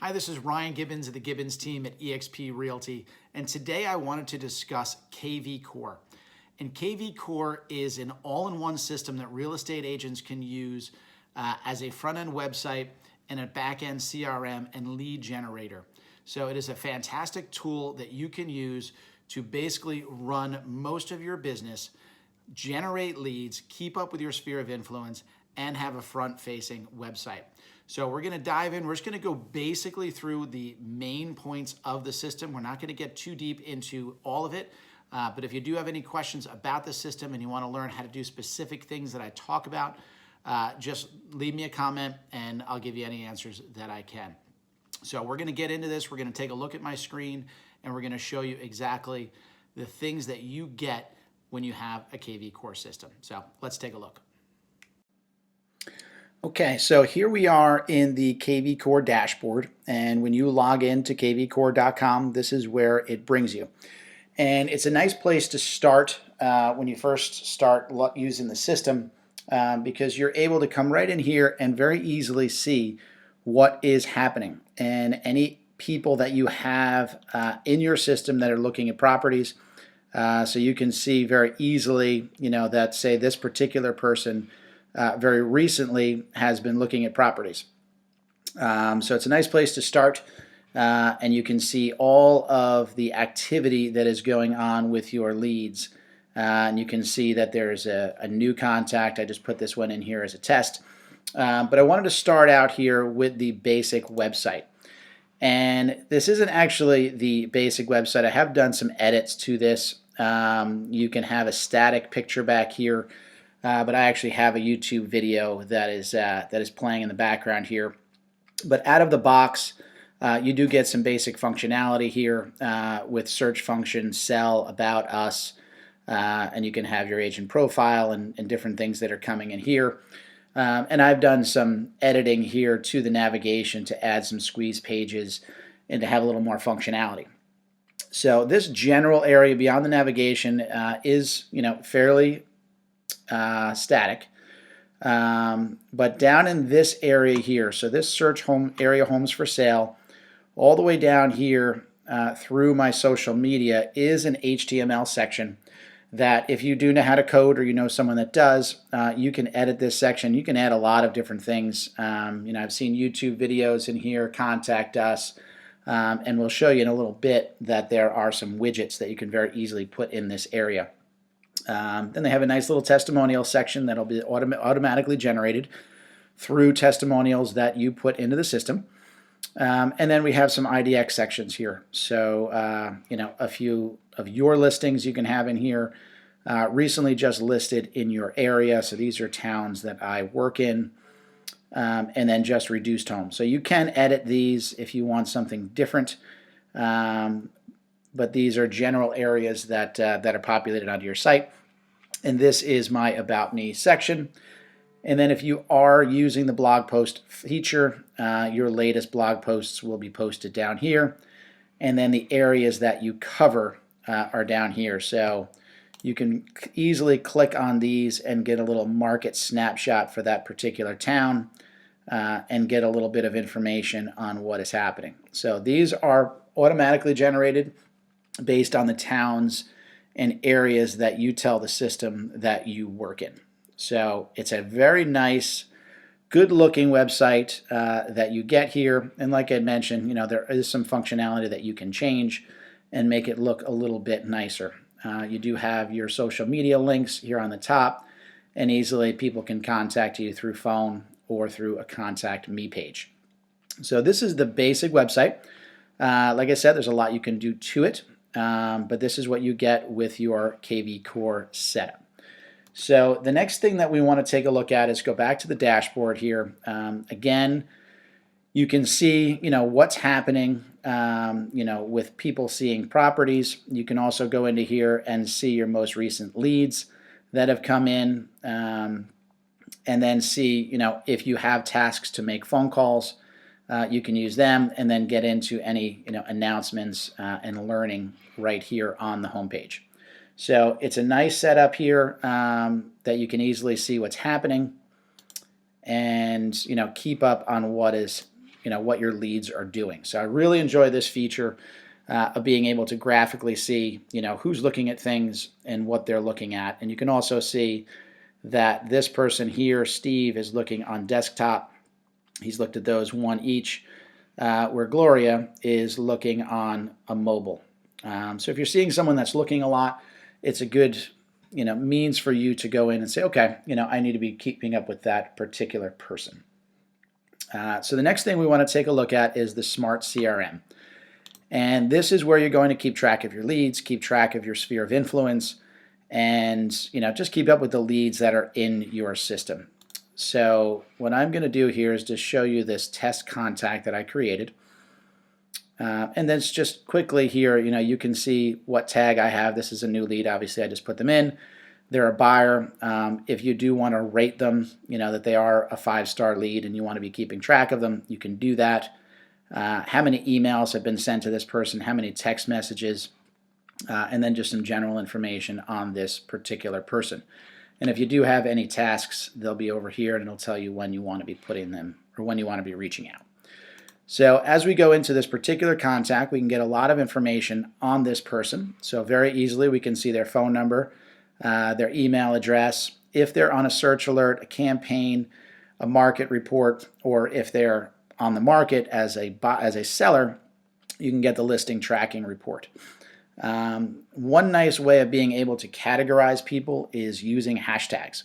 Hi, this is Ryan Gibbons of the Gibbons team at eXp Realty, and today I wanted to discuss KVCore. And KVCore is an all-in-one system that real estate agents can use as a front-end website and a back-end CRM and lead generator. So it is a fantastic tool that you can use to basically run most of your business, generate leads, keep up with your sphere of influence, and have a front-facing website. So we're going to dive in. We're just going to go basically through the main points of the system. We're not going to get too deep into all of it, but if you do have any questions about the system and you want to learn how to do specific things that I talk about, just leave me a comment and I'll give you any answers that I can. So we're going to get into this. We're going to take a look at my screen and we're going to show you exactly the things that you get when you have a KVCore system. So let's take a look. Okay, so here we are in the KVCore Dashboard, and when you log in to kvcore.com, this is where it brings you. And it's a nice place to start when you first start using the system because you're able to come right in here and very easily see what is happening. And any people that you have in your system that are looking at properties, so you can see very easily, that say this particular person very recently has been looking at properties. So it's a nice place to start, and you can see all of the activity that is going on with your leads. And you can see that there's a new contact. I just put this one in here as a test. But I wanted to start out here with the basic website. And this isn't actually the basic website. I have done some edits to this. You can have a static picture back here. But I actually have a YouTube video that is playing in the background here. But out of the box, you do get some basic functionality here with search function, sell, about us, and you can have your agent profile and different things that are coming in here. And I've done some editing here to the navigation to add some squeeze pages and to have a little more functionality. So this general area beyond the navigation is fairly static, but down in this area here, so this search home area, homes for sale, all the way down here through my social media is an HTML section that if you do know how to code or you know someone that does, you can edit this section. You can add a lot of different things. I've seen YouTube videos in here, contact us, and we'll show you in a little bit that there are some widgets that you can very easily put in this area. Then they have a nice little testimonial section that'll be automatically generated through testimonials that you put into the system. And then we have some IDX sections here. So, a few of your listings you can have in here. Recently just listed in your area. So these are towns that I work in. And then just reduced homes. So you can edit these if you want something different. But these are general areas that are populated onto your site. And this is my About Me section. And then if you are using the blog post feature, your latest blog posts will be posted down here. And then the areas that you cover are down here. So you can easily click on these and get a little market snapshot for that particular town and get a little bit of information on what is happening. So these are automatically generated based on the towns and areas that you tell the system that you work in. So it's a very nice, good-looking website that you get here. And like I mentioned, there is some functionality that you can change and make it look a little bit nicer. You do have your social media links here on the top, and easily people can contact you through phone or through a Contact Me page. So this is the basic website. Like I said, there's a lot you can do to it. But this is what you get with your KVCore setup. So the next thing that we want to take a look at is go back to the dashboard here. Again, you can see what's happening with people seeing properties. You can also go into here and see your most recent leads that have come in, and then see if you have tasks to make phone calls. You can use them and then get into any announcements and learning right here on the homepage. So it's a nice setup here that you can easily see what's happening and keep up on what is what your leads are doing. So I really enjoy this feature of being able to graphically see, who's looking at things and what they're looking at. And you can also see that this person here, Steve, is looking on desktop. He's looked at those one each, where Gloria is looking on a mobile. So if you're seeing someone that's looking a lot, it's a good means for you to go in and say, okay, I need to be keeping up with that particular person. So the next thing we want to take a look at is the Smart CRM. And this is where you're going to keep track of your leads, keep track of your sphere of influence, and just keep up with the leads that are in your system. So what I'm going to do here is just show you this test contact that I created. And then just quickly here, you can see what tag I have. This is a new lead. Obviously, I just put them in. They're a buyer. If you do want to rate them, that they are a 5-star lead and you want to be keeping track of them, you can do that. How many emails have been sent to this person, how many text messages, and then just some general information on this particular person. And if you do have any tasks, they'll be over here and it'll tell you when you want to be putting them or when you want to be reaching out. So as we go into this particular contact, we can get a lot of information on this person. So very easily we can see their phone number, their email address, if they're on a search alert, a campaign, a market report, or if they're on the market as a seller, you can get the listing tracking report. One nice way of being able to categorize people is using hashtags.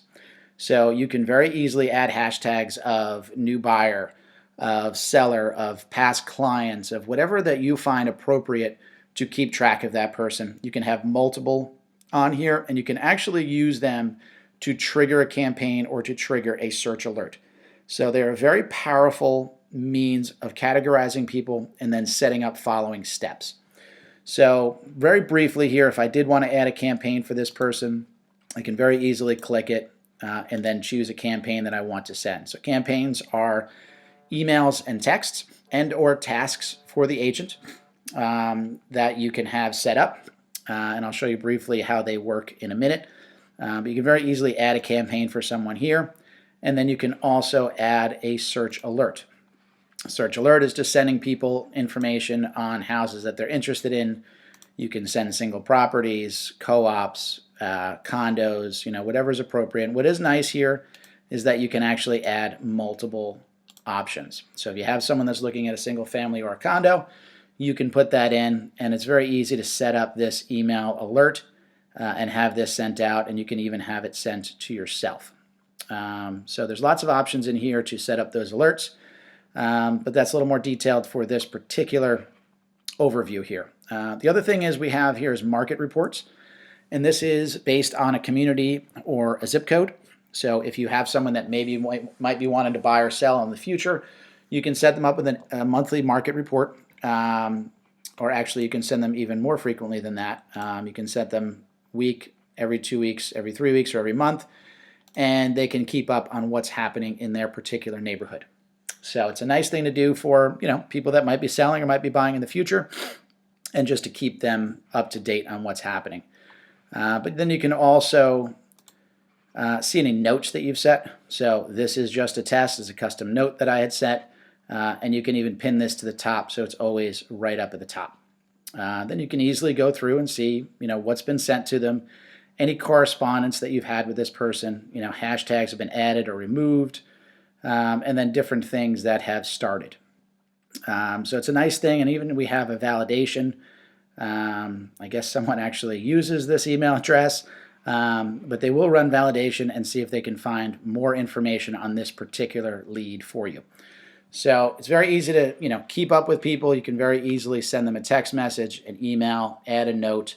So you can very easily add hashtags of new buyer, of seller, of past clients, of whatever that you find appropriate to keep track of that person. You can have multiple on here, and you can actually use them to trigger a campaign or to trigger a search alert. So they're a very powerful means of categorizing people and then setting up following steps. So very briefly here, if I did want to add a campaign for this person, I can very easily click it and then choose a campaign that I want to send. So campaigns are emails and texts and or tasks for the agent that you can have set up. And I'll show you briefly how they work in a minute. But you can very easily add a campaign for someone here. And then you can also add a search alert. A search alert is just sending people information on houses that they're interested in. You can send single properties, co-ops, condos, whatever's appropriate. And what is nice here is that you can actually add multiple options. So if you have someone that's looking at a single family or a condo, you can put that in, and it's very easy to set up this email alert and have this sent out, and you can even have it sent to yourself. So there's lots of options in here to set up those alerts, but that's a little more detailed for this particular overview here. The other thing is we have here is market reports, and this is based on a community or a zip code. So if you have someone that maybe might be wanting to buy or sell in the future, you can set them up with a monthly market report, or actually you can send them even more frequently than that. You can set them every 2 weeks, every 3 weeks, or every month, and they can keep up on what's happening in their particular neighborhood. So it's a nice thing to do for people that might be selling or might be buying in the future, and just to keep them up to date on what's happening. But then you can also see any notes that you've set. So this is just a test, it's a custom note that I had set, and you can even pin this to the top so it's always right up at the top. Then you can easily go through and see what's been sent to them, any correspondence that you've had with this person, hashtags have been added or removed, and then different things that have started. So it's a nice thing, and even we have a validation. I guess someone actually uses this email address, but they will run validation and see if they can find more information on this particular lead for you. So it's very easy to keep up with people. You can very easily send them a text message, an email, add a note,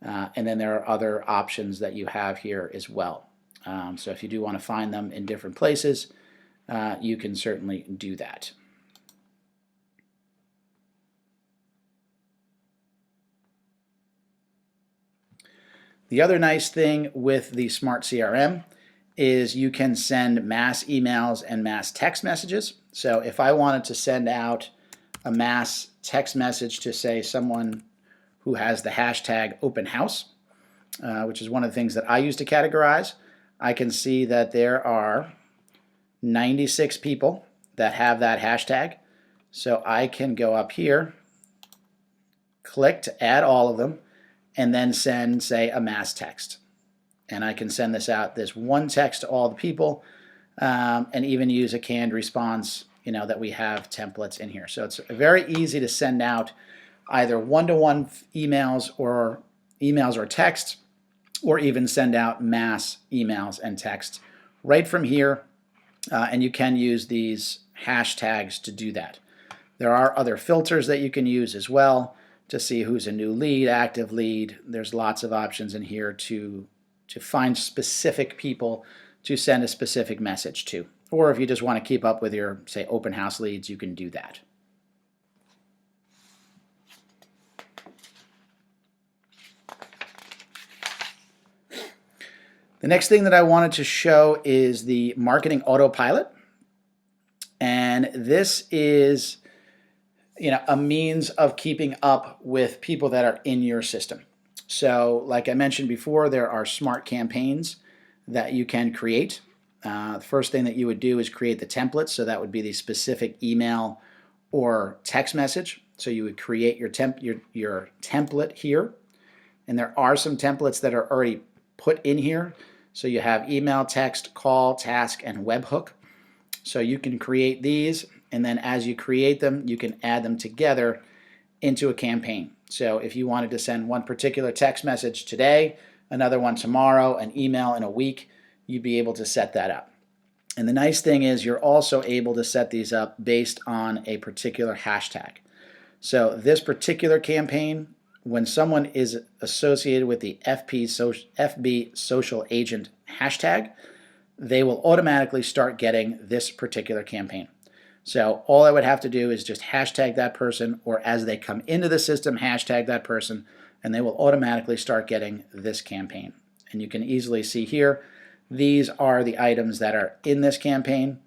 and then there are other options that you have here as well. So if you do want to find them in different places, you can certainly do that. The other nice thing with the Smart CRM is you can send mass emails and mass text messages. So if I wanted to send out a mass text message to, say, someone who has the hashtag open house, which is one of the things that I use to categorize, I can see that there are 96 people that have that hashtag. So I can go up here, click to add all of them, and then send, say, a mass text. And I can send this out, this one text to all the people, and even use a canned response, that we have templates in here. So it's very easy to send out either one-to-one emails or text, or even send out mass emails and text right from here. And you can use these hashtags to do that. There are other filters that you can use as well to see who's a new lead, active lead. There's lots of options in here to find specific people to send a specific message to. Or if you just want to keep up with your, say, open house leads, you can do that. The next thing that I wanted to show is the marketing autopilot. And this is a means of keeping up with people that are in your system. So like I mentioned before, there are smart campaigns that you can create. The first thing that you would do is create the template. So that would be the specific email or text message. So you would create your template here. And there are some templates that are already put in here. So you have email, text, call, task, and webhook. So you can create these, and then as you create them, you can add them together into a campaign. So if you wanted to send one particular text message today, another one tomorrow, an email in a week, you'd be able to set that up. And the nice thing is you're also able to set these up based on a particular hashtag. So this particular campaign, when someone is associated with the FB social agent hashtag, they will automatically start getting this particular campaign. So all I would have to do is just hashtag that person, or as they come into the system, hashtag that person, and they will automatically start getting this campaign. And you can easily see here, these are the items that are in this campaign.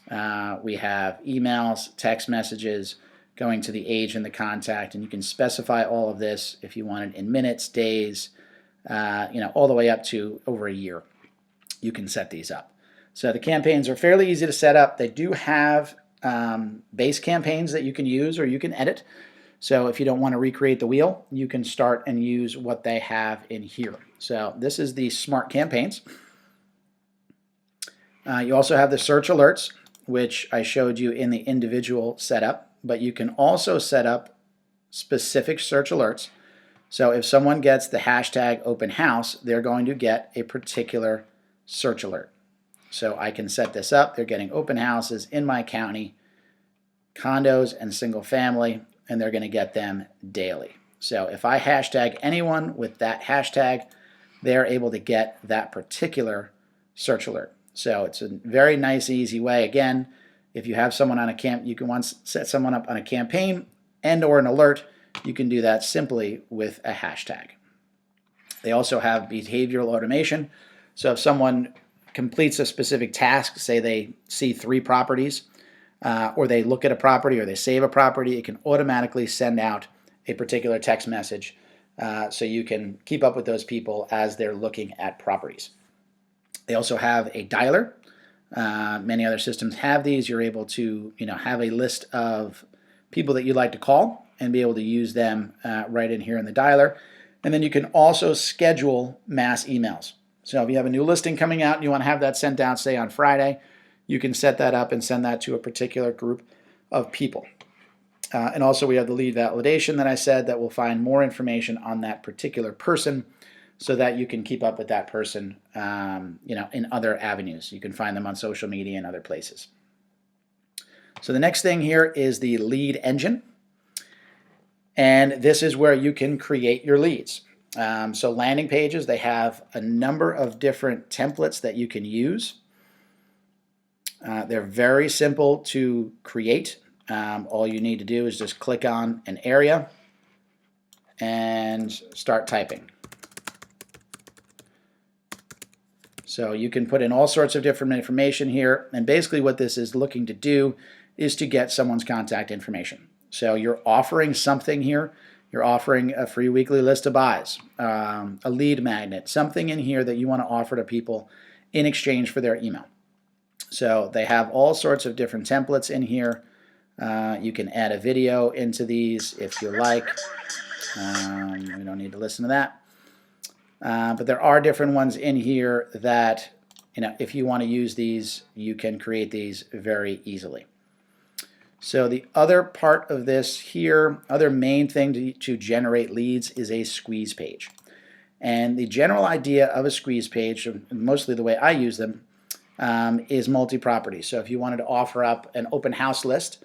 We have emails, text messages, going to the age and the contact, and you can specify all of this if you want it in minutes, days, all the way up to over a year. You can set these up. So the campaigns are fairly easy to set up. They do have base campaigns that you can use or you can edit. So if you don't want to recreate the wheel, you can start and use what they have in here. So this is the smart campaigns. You also have the search alerts, which I showed you in the individual setup, but you can also set up specific search alerts. So if someone gets the hashtag open house, they're going to get a particular search alert. So I can set this up. They're getting open houses in my county, condos and single family, and they're going to get them daily. So if I hashtag anyone with that hashtag, they're able to get that particular search alert. So it's a very nice, easy way. Again, if you have someone on a you can once set someone up on a campaign and or an alert, you can do that simply with a hashtag. They also have behavioral automation. So if someone completes a specific task, say they see 3 properties, or they look at a property or they save a property, it can automatically send out a particular text message so you can keep up with those people as they're looking at properties. They also have a dialer. Many other systems have these. You're able to have a list of people that you'd like to call and be able to use them right in here in the dialer. And then you can also schedule mass emails. So if you have a new listing coming out and you want to have that sent out, say on Friday, you can set that up and send that to a particular group of people. And also we have the lead validation that I said that will find more information on that particular person so that you can keep up with that person in other avenues. You can find them on social media and other places. So the next thing here is the lead engine. And this is where you can create your leads. So landing pages, they have a number of different templates that you can use. They're very simple to create. All you need to do is just click on an area and start typing. So you can put in all sorts of different information here, and basically what this is looking to do is to get someone's contact information. So you're offering something here. You're offering a free weekly list of buys, a lead magnet, something in here that you want to offer to people in exchange for their email. So they have all sorts of different templates in here. You can add a video into these if you like. We don't need to listen to that. But there are different ones in here that, if you want to use these, you can create these very easily. So the other part of this here, other main thing to generate leads is a squeeze page. And the general idea of a squeeze page, mostly the way I use them, is multi-property. So if you wanted to offer up an open house list,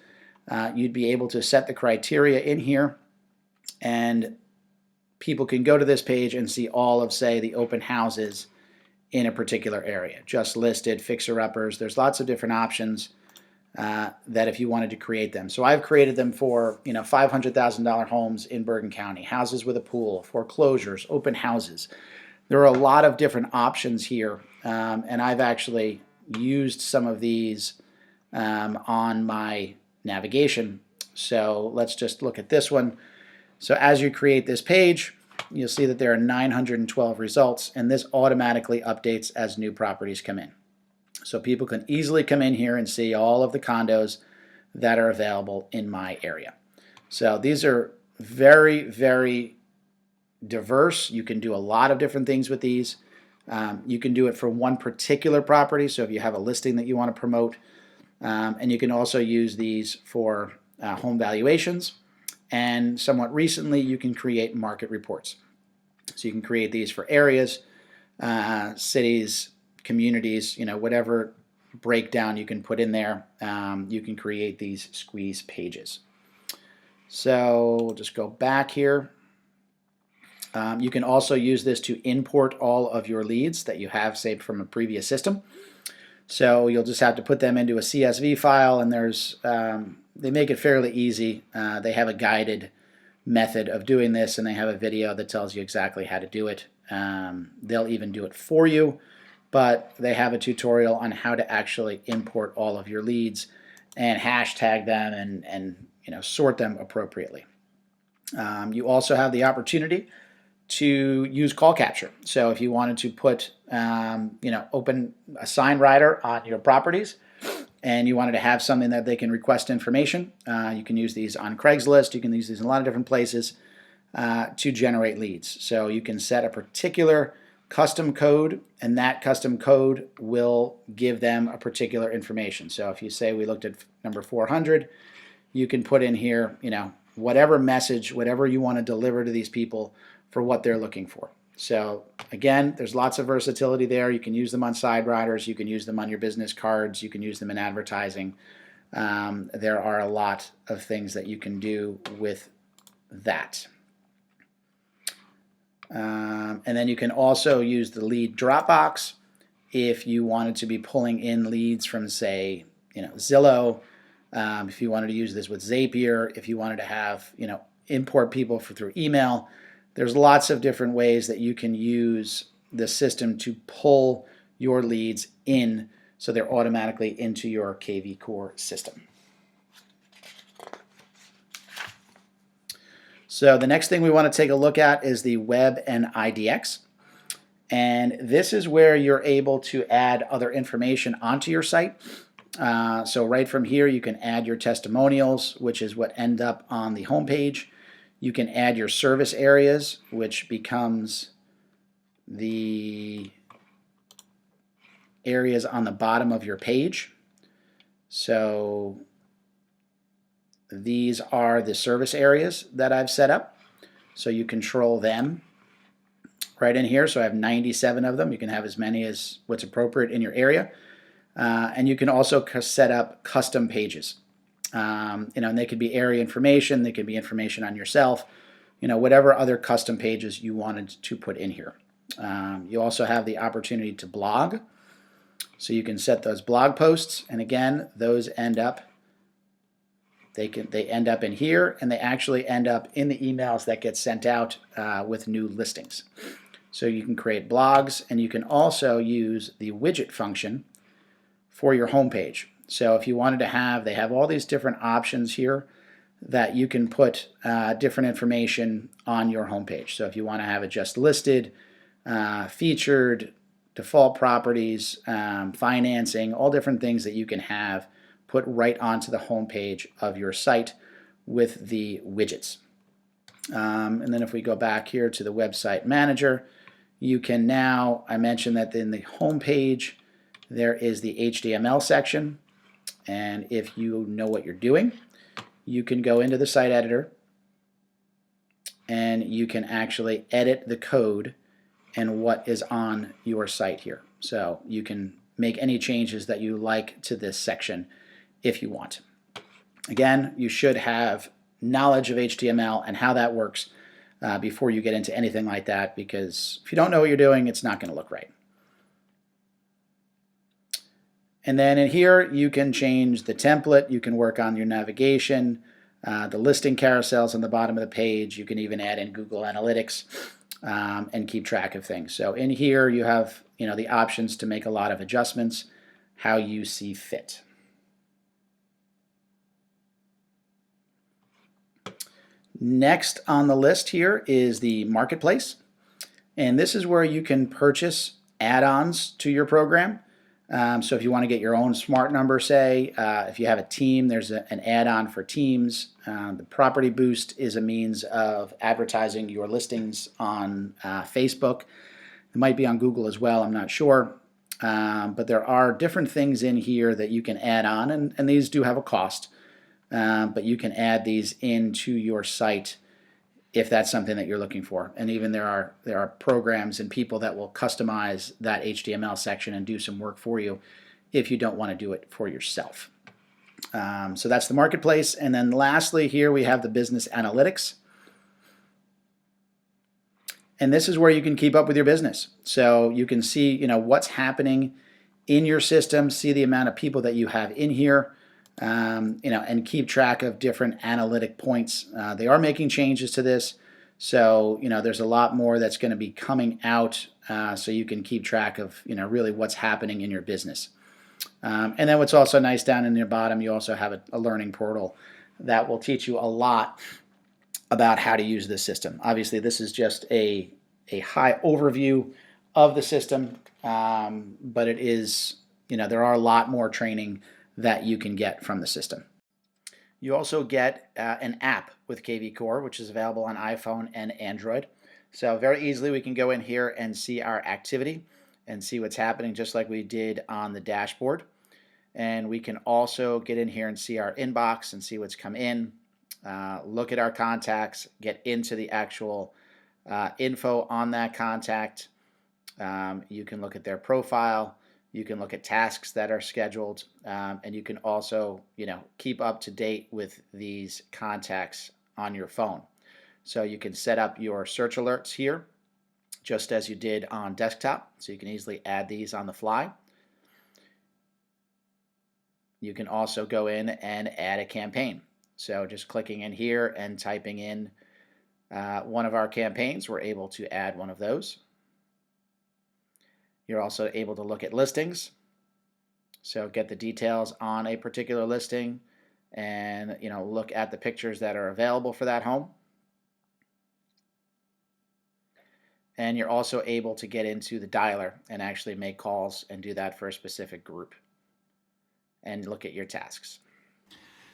you'd be able to set the criteria in here, and people can go to this page and see all of, say, the open houses in a particular area. Just listed, fixer-uppers. There's lots of different options that if you wanted to create them. So I've created them for $500,000 homes in Bergen County, houses with a pool, foreclosures, open houses. There are a lot of different options here, and I've actually used some of these on my navigation. So let's just look at this one. So as you create this page, you'll see that there are 912 results, and this automatically updates as new properties come in. So people can easily come in here and see all of the condos that are available in my area. So these are very, very diverse. You can do a lot of different things with these. You can do it for one particular property, so if you have a listing that you want to promote, and you can also use these for home valuations. And somewhat recently, you can create market reports. So you can create these for areas, cities, communities, whatever breakdown you can put in there. You can create these squeeze pages. So we'll just go back here. You can also use this to import all of your leads that you have saved from a previous system. So you'll just have to put them into a CSV file, and they make it fairly easy. They have a guided method of doing this, and they have a video that tells you exactly how to do it. They'll even do it for you, but they have a tutorial on how to actually import all of your leads and hashtag them and sort them appropriately. You also have the opportunity to use call capture. So if you wanted to put, open a sign rider on your properties, and you wanted to have something that they can request information, you can use these on Craigslist. You can use these in a lot of different places to generate leads. So you can set a particular custom code, and that custom code will give them a particular information. So if you say we looked at number 400, you can put in here, whatever message, whatever you want to deliver to these people for what they're looking for. So again, there's lots of versatility there. You can use them on side riders. You can use them on your business cards. You can use them in advertising. There are a lot of things that you can do with that. And then you can also use the lead Dropbox if you wanted to be pulling in leads from, say, Zillow. If you wanted to use this with Zapier, if you wanted to have, import people through email. There's lots of different ways that you can use the system to pull your leads in so they're automatically into your KVCore system. So the next thing we want to take a look at is the Web and IDX. And this is where you're able to add other information onto your site. So right from here, you can add your testimonials, which is what end up on the homepage. You can add your service areas, which becomes the areas on the bottom of your page. So these are the service areas that I've set up. So you control them right in here. So I have 97 of them. You can have as many as what's appropriate in your area. And you can also set up custom pages. And they could be area information, they could be information on yourself, whatever other custom pages you wanted to put in here. You also have the opportunity to blog. So you can set those blog posts, and again, those end up, they end up in here, and they actually end up in the emails that get sent out with new listings. So you can create blogs, and you can also use the widget function for your homepage. So if you wanted to have, they have all these different options here that you can put different information on your homepage. So if you want to have it just listed, featured, default properties, financing, all different things that you can have put right onto the home page of your site with the widgets. And then if we go back here to the website manager, you can now, I mentioned that in the home page there is the HTML section, and if you know what you're doing, you can go into the site editor and you can actually edit the code and what is on your site here. So you can make any changes that you like to this section if you want. Again, you should have knowledge of HTML and how that works before you get into anything like that, because if you don't know what you're doing, it's not going to look right. And then in here, you can change the template. You can work on your navigation, the listing carousels on the bottom of the page. You can even add in Google Analytics and keep track of things. So in here, you have the options to make a lot of adjustments, how you see fit. Next on the list here is the marketplace. And this is where you can purchase add-ons to your program. So if you want to get your own smart number, say, if you have a team, there's an add-on for teams. The Property Boost is a means of advertising your listings on Facebook. It might be on Google as well, I'm not sure. But there are different things in here that you can add on, and these do have a cost. But you can add these into your site if that's something that you're looking for. And even there are programs and people that will customize that HTML section and do some work for you if you don't want to do it for yourself. So that's the marketplace. And then lastly here we have the business analytics. And this is where you can keep up with your business. So you can see what's happening in your system, see the amount of people that you have in here. And keep track of different analytic points. They are making changes to this, so there's a lot more that's going to be coming out, so you can keep track of really what's happening in your business. And then what's also nice down in your bottom, you also have a learning portal that will teach you a lot about how to use this system. Obviously, this is just a high overview of the system, but it is there are a lot more training that you can get from the system. You also get an app with KVCore, which is available on iPhone and Android. So very easily we can go in here and see our activity and see what's happening, just like we did on the dashboard. And we can also get in here and see our inbox and see what's come in, look at our contacts, get into the actual info on that contact. You can look at their profile. You can look at tasks that are scheduled, and you can also, keep up to date with these contacts on your phone. So you can set up your search alerts here, just as you did on desktop. So you can easily add these on the fly. You can also go in and add a campaign. So just clicking in here and typing in one of our campaigns, we're able to add one of those. You're also able to look at listings, so get the details on a particular listing and look at the pictures that are available for that home. And you're also able to get into the dialer and actually make calls and do that for a specific group and look at your tasks.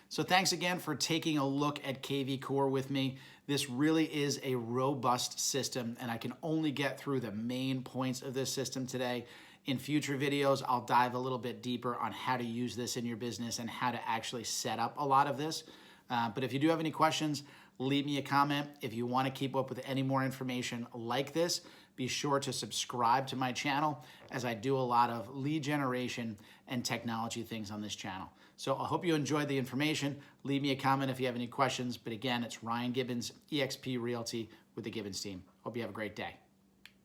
So thanks again for taking a look at KVCore with me. This really is a robust system, and I can only get through the main points of this system today. In future videos, I'll dive a little bit deeper on how to use this in your business and how to actually set up a lot of this. But if you do have any questions, leave me a comment. If you want to keep up with any more information like this, be sure to subscribe to my channel, as I do a lot of lead generation and technology things on this channel. So I hope you enjoyed the information. Leave me a comment if you have any questions. But again, it's Ryan Gibbons, eXp Realty with the Gibbons team. Hope you have a great day.